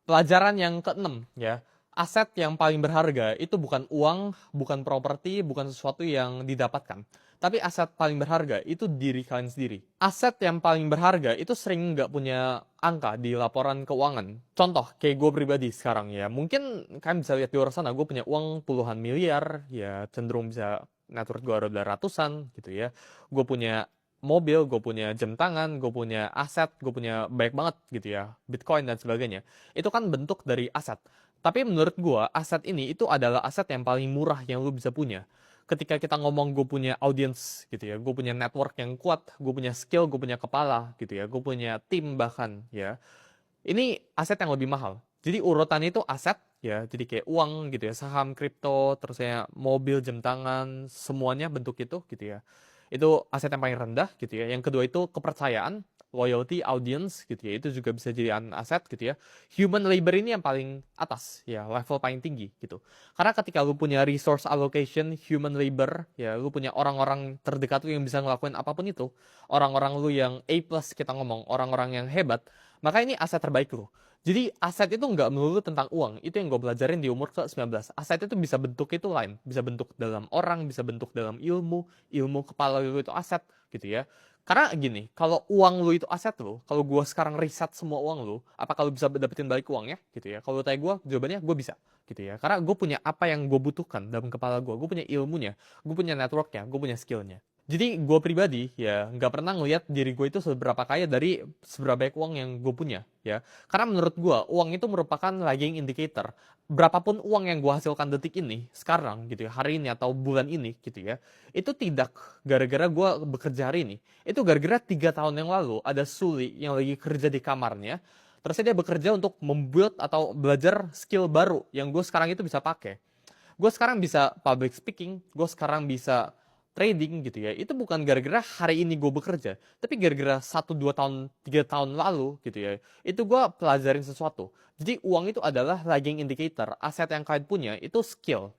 Pelajaran yang keenam ya, aset yang paling berharga itu bukan uang, bukan properti, bukan sesuatu yang didapatkan. Tapi aset paling berharga itu diri kalian sendiri. Aset yang paling berharga itu sering nggak punya angka di laporan keuangan. Contoh, kayak gue pribadi sekarang ya, mungkin kalian bisa lihat di luar sana, gue punya uang puluhan miliar, ya cenderung bisa net worth gue ada ratusan gitu ya. Gue punya mobil, gue punya jam tangan, gue punya aset, gue punya banyak banget gitu ya, Bitcoin dan sebagainya. Itu kan bentuk dari aset. Tapi menurut gue, aset ini itu adalah aset yang paling murah yang lu bisa punya. Ketika kita ngomong gue punya audience gitu ya, gue punya network yang kuat, gue punya skill, gue punya kepala gitu ya, gue punya tim bahkan ya. Ini aset yang lebih mahal. Jadi urutan itu aset ya, jadi kayak uang gitu ya, saham, kripto, terus ya mobil, jam tangan, semuanya bentuk itu gitu ya. Itu aset yang paling rendah gitu ya. Yang kedua itu kepercayaan, loyalty, audience gitu ya. Itu juga bisa jadi aset gitu ya. Human labor ini yang paling atas ya, level paling tinggi gitu. Karena ketika lu punya resource allocation, human labor, ya lu punya orang-orang terdekat lu yang bisa ngelakuin apapun itu. Orang-orang lu yang A plus kita ngomong, orang-orang yang hebat, maka ini aset terbaik lu. Jadi aset itu nggak melulu tentang uang. Itu yang gue pelajarin di umur ke-19. Aset itu bisa bentuk itu lain. Bisa bentuk dalam orang, bisa bentuk dalam ilmu. Ilmu kepala lu itu aset gitu ya. Karena gini, kalau uang lu itu aset lu, kalau gue sekarang riset semua uang lu, apa kalau bisa dapetin balik uangnya gitu ya? Kalau tanya gue, jawabannya gue bisa gitu ya. Karena gue punya apa yang gue butuhkan dalam kepala gue punya ilmunya, gue punya networknya, gue punya skillnya. Jadi gue pribadi ya nggak pernah ngelihat diri gue itu seberapa kaya dari seberapa banyak uang yang gue punya ya. Karena menurut gue uang itu merupakan lagging indicator. Berapapun uang yang gue hasilkan detik ini, sekarang gitu ya, hari ini atau bulan ini gitu ya, itu tidak gara-gara gue bekerja hari ini. Itu gara-gara 3 tahun yang lalu ada Suli yang lagi kerja di kamarnya. Terus dia bekerja untuk membuat atau belajar skill baru yang gue sekarang itu bisa pakai. Gue sekarang bisa public speaking, gue sekarang bisa trading gitu ya. Itu bukan gara-gara hari ini gue bekerja, tapi gara-gara 1, 2 tahun, 3 tahun lalu gitu ya. Itu gue pelajarin sesuatu. Jadi uang itu adalah lagging indicator. Aset yang kalian punya itu skill.